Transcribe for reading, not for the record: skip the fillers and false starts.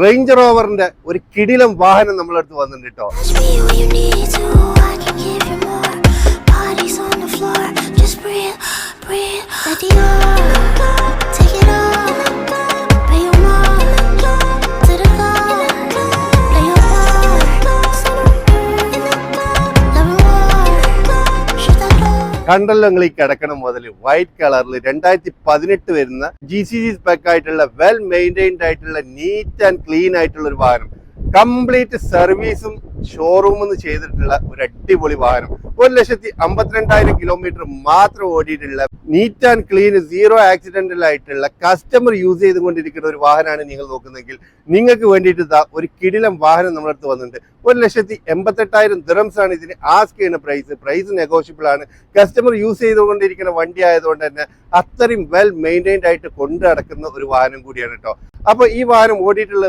Range റോവറിന്റെ ഒരു കിടിലം വാഹനം നമ്മളടുത്ത് വന്നിട്ടുണ്ട് കേട്ടോ. കണ്ടല്ലോ നിങ്ങൾ ഈ കിടക്കണ മുതൽ വൈറ്റ് കളറിൽ 2018 വരുന്ന GCG സ്പെക് ആയിട്ടുള്ള വെൽ മെയിൻറ്റൈൻഡ് ആയിട്ടുള്ള നീറ്റ് ആൻഡ് ക്ലീൻ ആയിട്ടുള്ള ഒരു വാഹനം. കംപ്ലീറ്റ് സർവീസും ഷോറൂമിൽ ചെയ്തിട്ടുള്ള ഒരു അടിപൊളി വാഹനം. 1,52,000 കിലോമീറ്റർ മാത്രം ഓടിയിട്ടുള്ള neat and clean zero accidental ആയിട്ടുള്ള കസ്റ്റമർ യൂസ് ചെയ്തുകൊണ്ടിരിക്കുന്ന ഒരു വാഹനമാണ് നിങ്ങൾ നോക്കുന്നെങ്കിൽ നിങ്ങൾക്ക് വേണ്ടിയിട്ട് ഒരു കിടിലം വാഹനം നമ്മുടെ അടുത്ത് വന്നിട്ടുണ്ട്. 1,88,000 ദിറംസ് ആണ് ഇതിന് ആസ്ക് ചെയ്യുന്ന പ്രൈസ് നെഗോഷ്യബിൾ ആണ്. കസ്റ്റമർ യൂസ് ചെയ്തുകൊണ്ടിരിക്കുന്ന വണ്ടി ആയതുകൊണ്ട് തന്നെ അത്രയും വെൽ മെയിൻറ്റൈൻഡ് ആയിട്ട് കൊണ്ടു നടക്കുന്ന ഒരു വാഹനം കൂടിയാണ് കേട്ടോ. അപ്പൊ ഈ വാഹനം ഓടിയിട്ടുള്ള